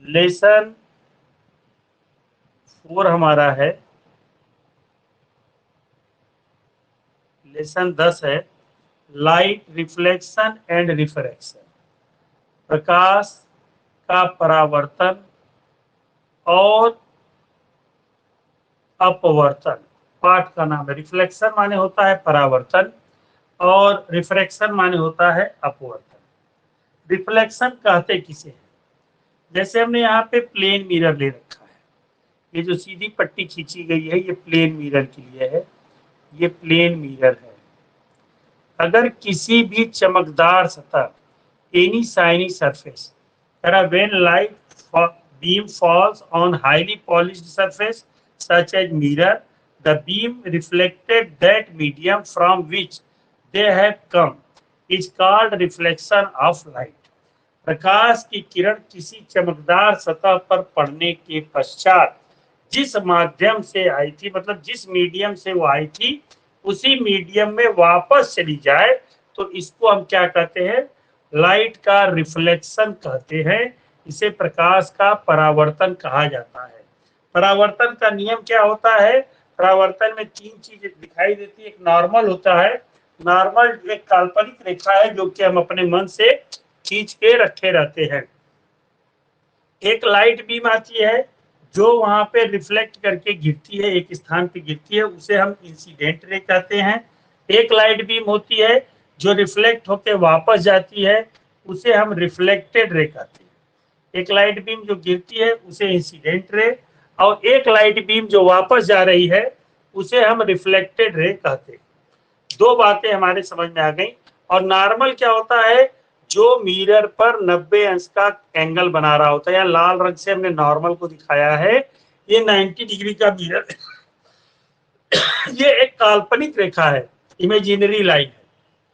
Lesson 4 हमारा है, lesson 10 है, लाइट रिफ्लेक्शन एंड रिफ्रैक्शन, प्रकाश का परावर्तन और अपवर्तन। पाठ का नाम है। रिफ्लेक्शन माने होता है परावर्तन और रिफ्रैक्शन माने होता है अपवर्तन। रिफ्लेक्शन कहते किसे हैं? जैसे हमने यहाँ पे प्लेन मिरर ले रखा है, ये जो सीधी पट्टी खींची गई है ये प्लेन मिरर के लिए है, ये प्लेन मिरर है। अगर किसी भी चमकदार सतह, any shiny surface, when light beam falls on highly polished surface such as mirror, the beam reflected that medium from which they have come is called reflection of light. प्रकाश की किरण किसी चमकदार सतह पर पड़ने के पश्चात जिस माध्यम से आई थी, मतलब जिस मीडियम से वो आई थी, उसी मीडियम में वापस चली जाए तो इसको हम क्या कहते हैं? लाइट का रिफ्लेक्शन कहते हैं। इसे प्रकाश का परावर्तन कहा जाता है। परावर्तन का नियम क्या होता है? परावर्तन में 3 चीजें दिखाई देती है। एक नॉर्मल होता है, नॉर्मल एक काल्पनिक रेखा है जो कि हम अपने मन से खींच के रखे रहते हैं। एक लाइट बीम आती है जो वहां पे रिफ्लेक्ट करके गिरती है, एक स्थान पे गिरती है, उसे हम इंसिडेंट रे कहते हैं। एक लाइट बीम होती है जो रिफ्लेक्ट होकर वापस जाती है, उसे हम रिफ्लेक्टेड रे कहते हैं। एक लाइट बीम जो गिरती है उसे इंसिडेंट रे, और एक लाइट बीम जो वापस जा रही है उसे हम रिफ्लेक्टेड रे कहते हैं। 2 बातें हमारे समझ में आ गई। और नॉर्मल क्या होता है? जो मिरर पर 90 अंश का एंगल बना रहा होता है, या लाल रंग से हमने नॉर्मल को दिखाया है, ये 90 डिग्री का मिरर ये एक काल्पनिक रेखा है, इमेजिनरी लाइन है।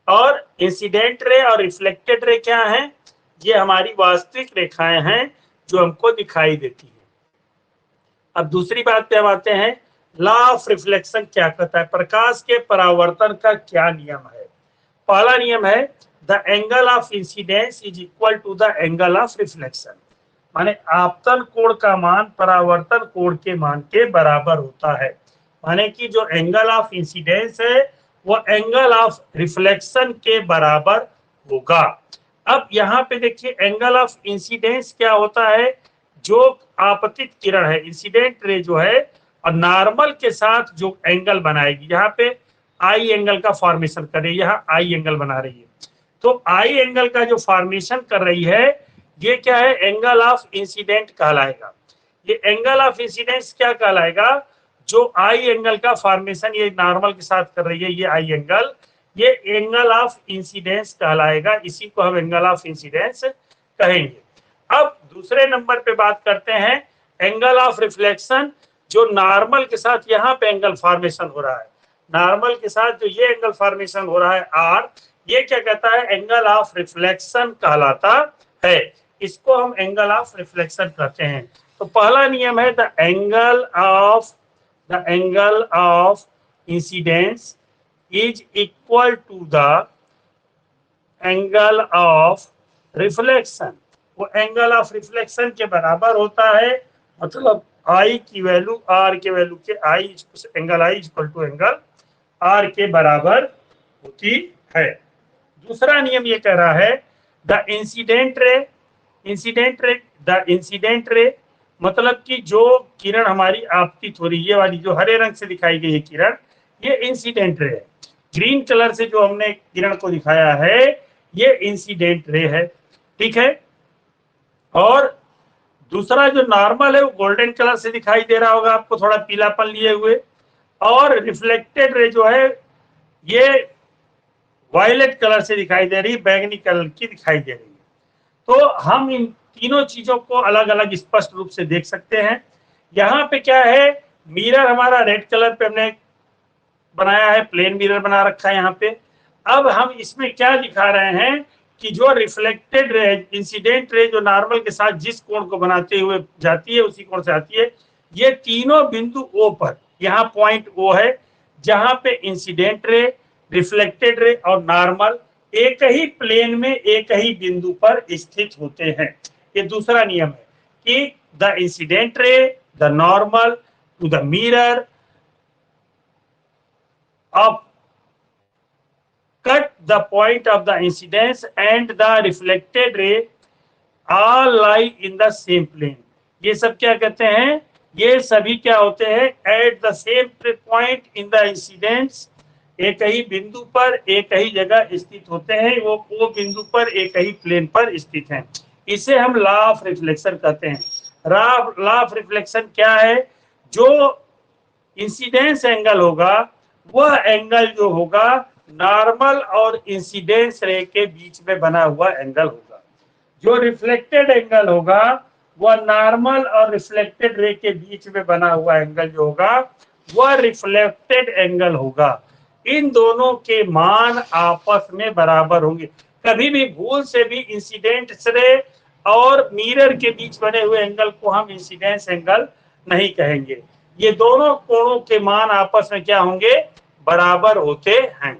और इंसिडेंट रे और रिफ्लेक्टेड रे क्या है? ये हमारी वास्तविक रेखाएं हैं जो हमको दिखाई देती है। अब दूसरी बात पे हम आते हैं, लॉ ऑफ रिफ्लेक्शन क्या कहता है? प्रकाश के परावर्तन का क्या नियम है? पहला नियम है the angle of incidence is equal to the angle of reflection, माने आपतन कोण का मान परावर्तन कोण के मान के बराबर होता है। माने कि जो एंगल ऑफ इंसिडेंस है वो एंगल ऑफ रिफ्लेक्शन के बराबर होगा। अब यहाँ पे देखिए एंगल ऑफ इंसिडेंस क्या होता है? जो आपतित किरण है, इंसिडेंट रे जो है, और नॉर्मल के साथ जो एंगल बनाएगी, यहाँ पे आई एंगल का फॉर्मेशन कर रही है, यहाँ आई एंगल बना रही है, तो आई एंगल का जो फॉर्मेशन कर रही है ये क्या है? एंगल ऑफ इंसिडेंट कहलाएगा। ये एंगल ऑफ इंसिडेंस क्या कहलाएगा? जो आई एंगल का फॉर्मेशन ये नॉर्मल के साथ कर रही है, ये आई एंगल, ये एंगल ऑफ इंसिडेंस कहलाएगा। इसी को हम एंगल ऑफ इंसिडेंस कहेंगे। अब दूसरे नंबर पे बात करते हैं एंगल ऑफ रिफ्लेक्शन, जो नॉर्मल के साथ यहाँ पे एंगल फॉर्मेशन हो रहा है, नॉर्मल के साथ जो ये एंगल फॉर्मेशन हो रहा है आर, ये क्या कहता है? एंगल ऑफ रिफ्लेक्शन कहलाता है। इसको हम एंगल ऑफ रिफ्लेक्शन कहते हैं। तो पहला नियम है the angle of incidence is equal to the angle of reflection. वो एंगल ऑफ रिफ्लेक्शन के बराबर होता है, मतलब आई की वैल्यू आर के वैल्यू के i angle i equal to angle r के बराबर होती है। दूसरा नियम ये कह रहा है द इंसिडेंट रे मतलब कि जो किरण हमारी आपतित हो रही है, ये वाली जो हरे रंग से दिखाई गई है किरण, ये इंसिडेंट रे है। ग्रीन कलर से जो हमने किरण को दिखाया है ये इंसिडेंट रे है, ठीक है। और दूसरा जो नॉर्मल है वो गोल्डन कलर से दिखाई दे रहा होगा आपको, थोड़ा पीलापन लिए हुए। और रिफ्लेक्टेड रे जो है ये वायलेट कलर से दिखाई दे रही है, बैंगनी कलर की दिखाई दे रही है। तो हम इन तीनों चीजों को अलग अलग स्पष्ट रूप से देख सकते हैं। यहाँ पे क्या है? मिरर हमारा रेड कलर पे हमने बनाया है, प्लेन मिरर बना रखा है यहाँ पे। अब हम इसमें क्या दिखा रहे हैं कि जो रिफ्लेक्टेड रे, इंसिडेंट रे जो नॉर्मल के साथ जिस कोण को बनाते हुए जाती है उसी कोण से आती है, ये तीनों बिंदु ओ पर, यहाँ पॉइंट ओ है जहां पे इंसिडेंट रे, रिफ्लेक्टेड रे और नॉर्मल एक ही प्लेन में एक ही बिंदु पर स्थित होते हैं। ये दूसरा नियम है। कि the incident ray, the normal to the mirror of cut the point of the incidence and the reflected ray all lie in the same plane. ये सब क्या कहते हैं, ये सभी क्या होते हैं, at the same point in the incidence, एक ही बिंदु पर एक ही जगह स्थित होते हैं, वो बिंदु पर एक ही प्लेन पर स्थित हैं. इसे हम लॉ ऑफ रिफ्लेक्शन कहते हैं. लॉ ऑफ रिफ्लेक्शन क्या है, जो इंसिडेंस एंगल होगा वह एंगल जो होगा नॉर्मल और इंसिडेंस रे के बीच में बना हुआ एंगल होगा. जो रिफ्लेक्टेड एंगल होगा वह नॉर्मल और रिफ्लेक्टेड रे के बीच में बना हुआ एंगल जो होगा वह रिफ्लेक्टेड एंगल होगा. इन दोनों के मान आपस में बराबर होंगे. कभी भी भूल से भी इंसिडेंट रे और मिरर के बीच बने हुए एंगल को हम इंसिडेंस एंगल नहीं कहेंगे. ये दोनों कोणों के मान आपस में क्या होंगे, बराबर होते हैं.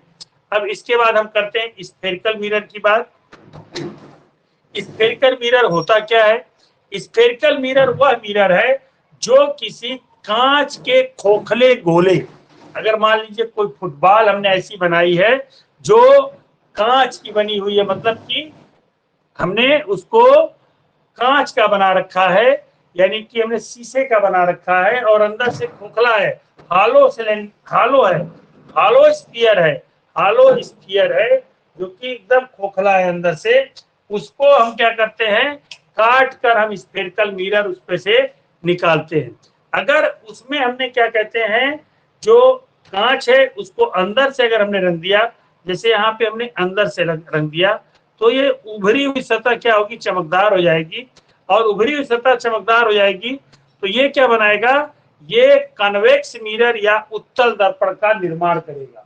अब इसके बाद हम करते हैं स्फेरिकल मिरर की बात. स्फेरिकल मिरर होता क्या है, स्फेरिकल मिरर वह मिरर है जो किसी कांच के खोखले गोले, अगर मान लीजिए कोई फुटबॉल हमने ऐसी बनाई है जो कांच की बनी हुई है, मतलब कि हमने उसको कांच का बना रखा है, यानी कि हमने शीशे का बना रखा है और अंदर से खोखला है, हालो है, हालो स्फीयर है जो कि एकदम खोखला है अंदर से. उसको हम क्या करते हैं, काट कर हम स्फेरिकल मिरर उस पे से निकालते हैं. अगर उसमें हमने क्या कहते हैं, जो कांच है उसको अंदर से अगर हमने रंग दिया, जैसे यहाँ पे हमने अंदर से रंग दिया, तो ये उभरी हुई सतह क्या होगी, चमकदार हो जाएगी. और उभरी हुई सतह चमकदार हो जाएगी तो ये क्या बनाएगा, ये कन्वेक्स मिरर या उत्तल दर्पण का निर्माण करेगा.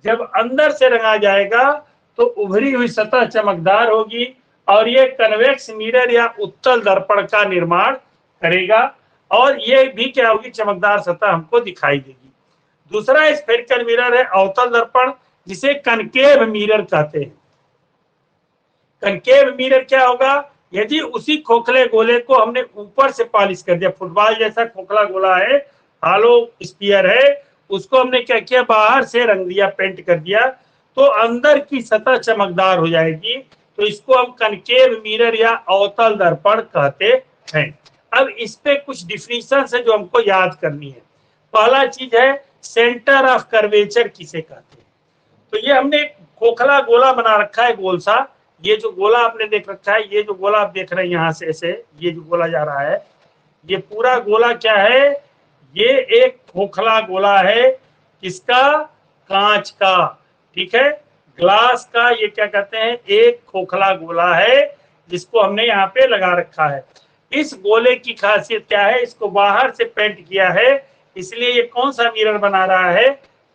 जब अंदर से रंगा जाएगा तो उभरी हुई सतह चमकदार होगी और ये कन्वेक्स मिरर या उत्तल दर्पण का निर्माण करेगा और ये भी क्या होगी, चमकदार सतह हमको दिखाई देगी. दूसरा स्फेरिकल मिरर है अवतल दर्पण, जिसे कनकेव मिरर कहते हैं. कनकेव मिरर क्या होगा, यदि उसी खोखले गोले को हमने ऊपर से पॉलिश कर दिया, फुटबॉल जैसा खोखला गोला है, हालो स्फीयर है, उसको हमने क्या किया, बाहर से रंग दिया, पेंट कर दिया, तो अंदर की सतह चमकदार हो जाएगी. तो इसको हम कनकेव मिरर या अवतल दर्पण कहते हैं. अब इस पे कुछ डिफिनेशन है जो हमको याद करनी है. पहला चीज है सेंटर ऑफ कर्वेचर किसे कहते हैं. तो ये हमने खोखला गोला बना रखा है, गोल सा, ये जो गोला आपने देख रखा है, ये जो गोला आप देख रहे हैं यहाँ से ऐसे ये जो गोला जा रहा है, ये पूरा गोला क्या है, ये एक खोखला गोला है. किसका, कांच का, ठीक है, ग्लास का. ये क्या कहते हैं, एक खोखला गोला है जिसको हमने यहाँ पे लगा रखा है. इस गोले की खासियत क्या है, इसको बाहर से पेंट किया है, इसलिए ये कौन सा मिरर बना रहा है,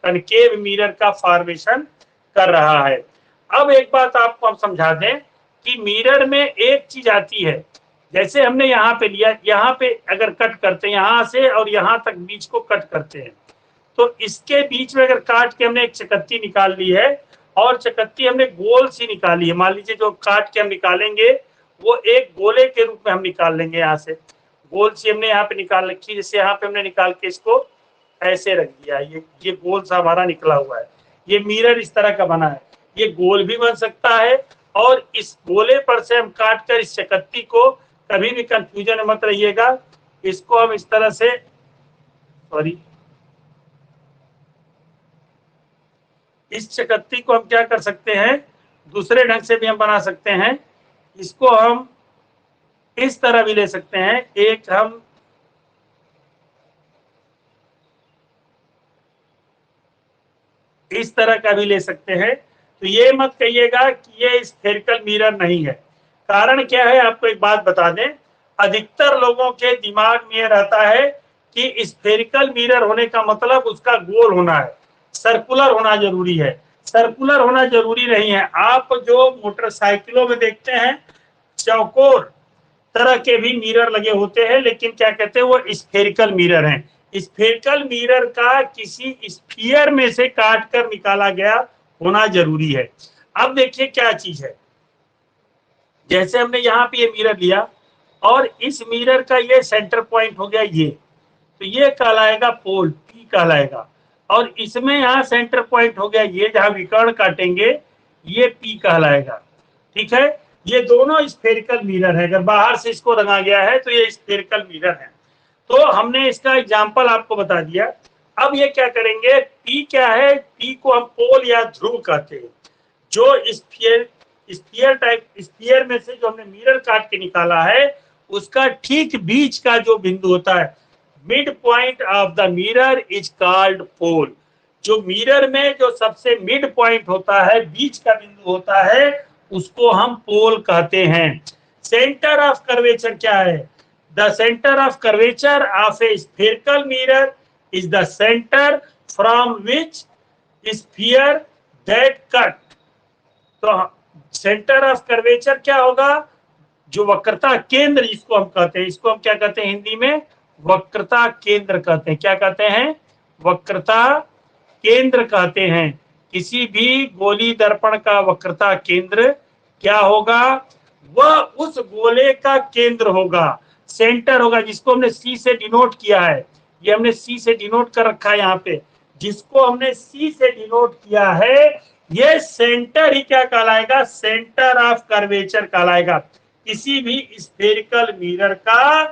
कनकेव मिरर का फॉर्मेशन कर रहा है. अब एक बात आपको हम समझा दें कि मिरर में एक चीज आती है, जैसे हमने यहाँ पे लिया, यहाँ पे अगर कट करते हैं यहाँ से और यहाँ तक बीच को कट करते हैं, तो इसके बीच में अगर काट के हमने एक चकत्ती निकाल ली है और चकत्ती हमने गोल सी निकाली है, मान लीजिए जो काट के हम निकालेंगे वो एक गोले के रूप में हम निकाल लेंगे. यहाँ से गोल सी हमने यहाँ पे निकाल रखी, जैसे यहाँ पे हमने निकाल के इसको ऐसे रख दिया, ये गोल सा हमारा निकला हुआ है. ये मिरर इस तरह का बना है, ये गोल भी बन सकता है और इस गोले पर से हम काट कर इस चकत्ती को, कभी भी कंफ्यूजन मत रहिएगा, इसको हम इस तरह से, सॉरी, इस चकत्ती को हम क्या कर सकते हैं, दूसरे ढंग से भी हम बना सकते हैं. इसको हम इस तरह भी ले सकते हैं, एक हम इस तरह का भी ले सकते हैं. तो ये मत कहिएगा कि ये स्फेरिकल मिरर नहीं है. कारण क्या है, आपको एक बात बता दें, अधिकतर लोगों के दिमाग में ये रहता है कि स्फेरिकल मिरर होने का मतलब उसका गोल होना है, सर्कुलर होना जरूरी है. सर्कुलर होना जरूरी नहीं है. आप जो मोटरसाइकिलों में देखते हैं चौकोर तरह के भी मिरर लगे होते हैं, लेकिन क्या कहते हैं, वो स्फेरिकल मिरर हैं. स्फेरिकल मिरर का किसी स्फीयर में से काट कर निकाला गया होना जरूरी है. अब देखिए क्या चीज है, जैसे हमने यहाँ पे ये मिरर लिया और इस मिरर का ये सेंटर पॉइंट हो गया ये, तो ये कहलाएगा पोल, P कहलाएगा। और इसमें यहाँ सेंटर पॉइंट हो गया ये, जहां विकर्ण काटेंगे ये P कहलाएगा। ठीक है, ये दोनों स्फेरिकल मिरर है। अगर बाहर से इसको रंगा गया है तो ये स्फेरिकल मिरर है। तो हमने इसका एग्जाम्पल आपको बता दिया। अब ये क्या करेंगे, P क्या है, P को हम पोल या ध्रुव कहते हैं। जो स्फीयर में से जो हमने मिरर काट के निकाला है, उसका ठीक बीच का जो बिंदु होता है, mid point of the mirror is called pole. जो मिरर में जो सबसे मिड पॉइंट होता है, बीच का बिंदु होता है, उसको हम पोल कहते हैं। सेंटर ऑफ कर्वेचर क्या है, the centre of curvature of A spherical mirror is the centre from which sphere that cut. तो सेंटर ऑफ कर्वेचर क्या होगा, जो वक्रता केंद्र जिसको हम कहते हैं, इसको हम क्या कहते हैं हिंदी में, वक्रता केंद्र कहते हैं। क्या कहते हैं, वक्रता केंद्र कहते हैं। किसी भी गोली दर्पण का वक्रता केंद्र क्या होगा, वह उस गोले का केंद्र होगा, सेंटर होगा, जिसको हमने C से डिनोट किया है। ये हमने C से डिनोट कर रखा है यहाँ पे, जिसको हमने C से डिनोट किया है, ये सेंटर ही क्या कहलाएगा, सेंटर ऑफ कर्वेचर कहलाएगा। किसी भी स्फेरिकल मिरर का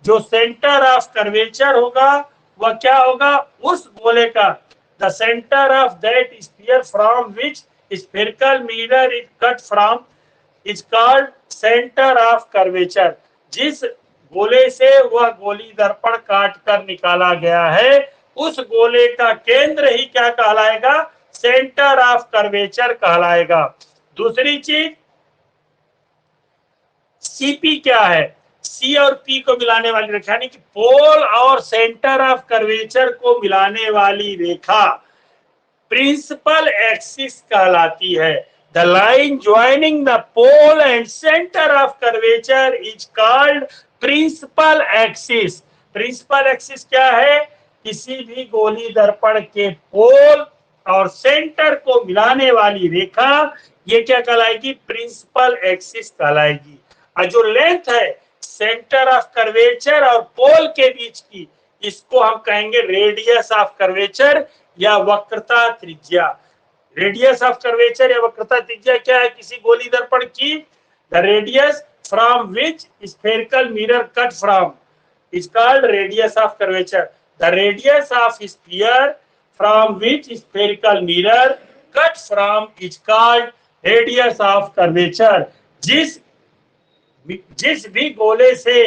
जो सेंटर ऑफ कर्वेचर होगा वह क्या होगा, उस गोले का, the centre of that sphere from which spherical mirror is cut from is called centre of curvature. जिस गोले से वह गोली दर्पण काट कर निकाला गया है, उस गोले का केंद्र ही क्या कहलाएगा, सेंटर ऑफ कर्वेचर कहलाएगा। दूसरी चीज, सीपी क्या है, सी और पी को मिलाने वाली रेखा, यानी कि पोल और सेंटर ऑफ कर्वेचर को मिलाने वाली रेखा प्रिंसिपल एक्सिस कहलाती है। The line joining the pole and centre of curvature is called principal axis. Principal axis क्या है, किसी भी गोली दर्पण के पोल और सेंटर को मिलाने वाली रेखा, ये क्या कहलाएगी, प्रिंसिपल एक्सिस कहलाएगी। और जो लेंथ है सेंटर ऑफ कर्वेचर और पोल के बीच की, इसको हम कहेंगे रेडियस ऑफ कर्वेचर या वक्रता त्रिज्या। रेडियस ऑफ कर्वेचर या वक्रता त्रिज्या क्या है, किसी गोली दर्पण की, the radius from which spherical mirror cut from is called radius of curvature. The radius of sphere from which spherical mirror cut from is called radius of curvature. जिस भी गोले से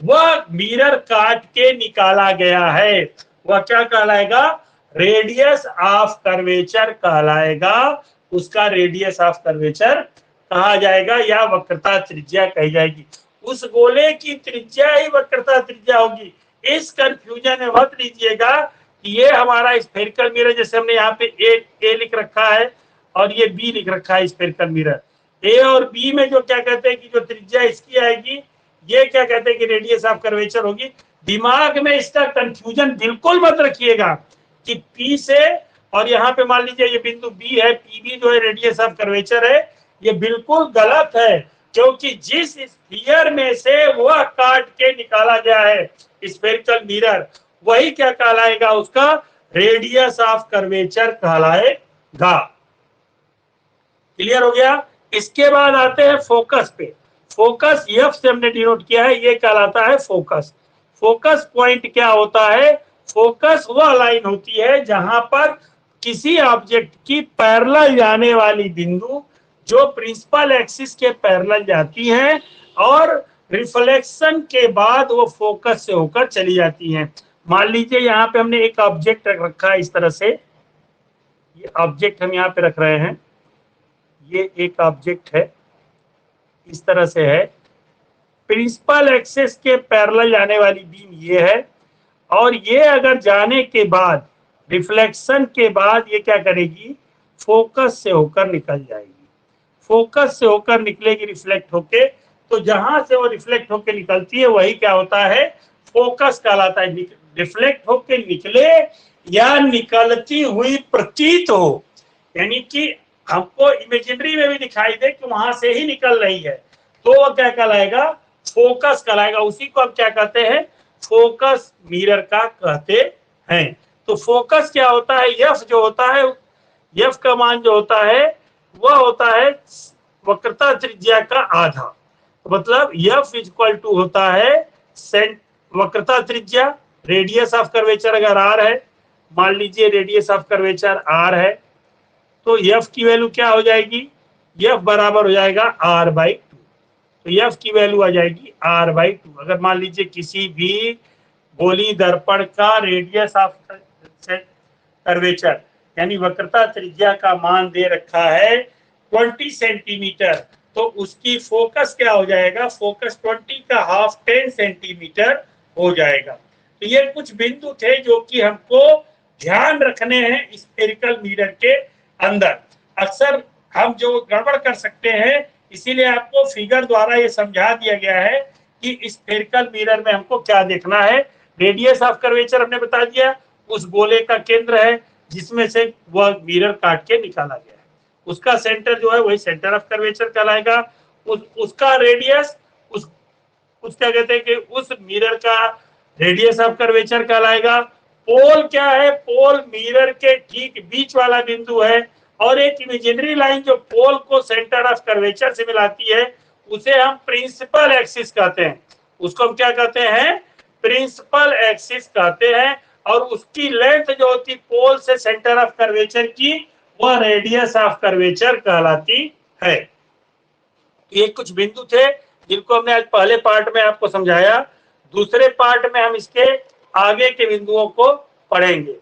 वह मिरर काट के निकाला गया है, वह क्या कहलाएगा, रेडियस ऑफ कर्वेचर कहलाएगा। उसका रेडियस ऑफ कर्वेचर कहा जाएगा या वक्रता त्रिज्या कही जाएगी। उस गोले की त्रिज्या ही वक्रता त्रिज्या होगी। इस कंफ्यूजन में मत लीजिएगा कि ये हमारा स्फेरिकल मिरर, जैसे हमने यहाँ पे ए लिख रखा है और ये बी लिख रखा है स्फेरिकल मिरर, ए और बी में जो क्या कहते हैं कि जो त्रिज्या इसकी आएगी, ये क्या कहते हैं कि रेडियस ऑफ कर्वेचर होगी। दिमाग में इसका कंफ्यूजन बिल्कुल मत रखिएगा कि पी से, और यहाँ पे मान लीजिए ये बिंदु बी है, पी बी जो है रेडियस ऑफ कर्वेचर है, ये बिल्कुल गलत है। क्योंकि जिस स्फीयर में से वह काट के निकाला गया है स्फेरिकल मिरर, वही क्या कहलाएगा, उसका रेडियस ऑफ कर्वेचर कहलाएगा। क्लियर हो गया। इसके बाद आते हैं फोकस पे। फोकस एफ से हमने डिनोट किया है, ये कहलाता है फोकस। फोकस पॉइंट क्या होता है, फोकस वह लाइन होती है जहां पर किसी ऑब्जेक्ट की पैरेलल जाने वाली बिंदु जो प्रिंसिपल एक्सिस के पैरेलल जाती हैं और रिफ्लेक्शन के बाद वो फोकस से होकर चली जाती हैं। मान लीजिए यहाँ पे हमने एक ऑब्जेक्ट रखा है इस तरह से, ये ऑब्जेक्ट हम यहाँ पे रख रहे हैं, ये एक ऑब्जेक्ट है इस तरह से है, प्रिंसिपल एक्सिस के पैरेलल जाने वाली बीम ये है, और ये अगर जाने के बाद रिफ्लेक्शन के बाद ये क्या करेगी, फोकस से होकर निकल जाएगी। फोकस से होकर निकलेगी रिफ्लेक्ट होके, तो जहां से वो रिफ्लेक्ट होके निकलती है वही क्या होता है, फोकस कहलाता है। रिफ्लेक्ट होके निकले या निकलती हुई प्रतीत हो, यानी कि हमको इमेजिनरी में भी दिखाई दे कि वहां से ही निकल रही है, तो वो क्या कहलाएगा, फोकस कहलाएगा। उसी को हम क्या कहते हैं, फोकस मिरर का कहते हैं। तो फोकस क्या होता है, एफ जो होता है, एफ का मान जो होता है वह होता है वक्रता त्रिज्या का आधा। तो मतलब एफ इक्वल टू होता है वक्रता त्रिज्या, रेडियस ऑफ कर्वेचर अगर आर है, मान लीजिए रेडियस ऑफ कर्वेचर आर है, तो एफ की वैल्यू क्या हो जाएगी, एफ बराबर हो जाएगा आर बाई टू। तो एफ की वैल्यू आ जाएगी आर बाई टू। अगर मान लीजिए किसी भी गोली दर्पण का रेडियस ऑफ कर्वेचर यानी वक्रता त्रिज्या का मान दे रखा है 20 सेंटीमीटर, तो उसकी फोकस क्या हो जाएगा, फोकस 20 का हाफ 10 सेंटीमीटर हो जाएगा। तो ये कुछ बिंदु थे जो कि हमको ध्यान रखने हैं स्फेरिकल मिरर के अंदर। अक्सर हम जो गड़बड़ कर सकते हैं, इसीलिए आपको फिगर द्वारा ये समझा दिया गया है कि स्फेरिकल मिरर में हमको क्या देखना है। रेडियस ऑफ कर्वेचर हमने बता दिया, उस गोले का केंद्र है जिसमें से वह मिरर काट के निकाला गया है, उसका सेंटर जो है वही सेंटर ऑफ कर्वेचर कहलाएगा। उसका रेडियस उस क्या कहते हैं कि उस मिरर का रेडियस ऑफ कर्वेचर कहलाएगा। पोल क्या है, पोल मिरर के ठीक बीच वाला बिंदु है, और एक इमेजिनरी लाइन जो पोल को सेंटर ऑफ कर्वेचर से मिलाती है उसे हम प्रिंसिपल एक्सिस कहते हैं। उसको हम क्या कहते हैं, प्रिंसिपल एक्सिस कहते हैं। और उसकी लेंथ जो होती पोल से सेंटर ऑफ कर्वेचर की, वह रेडियस ऑफ कर्वेचर कहलाती है। ये कुछ बिंदु थे जिनको हमने आज पहले पार्ट में आपको समझाया। दूसरे पार्ट में हम इसके आगे के बिंदुओं को पढ़ेंगे।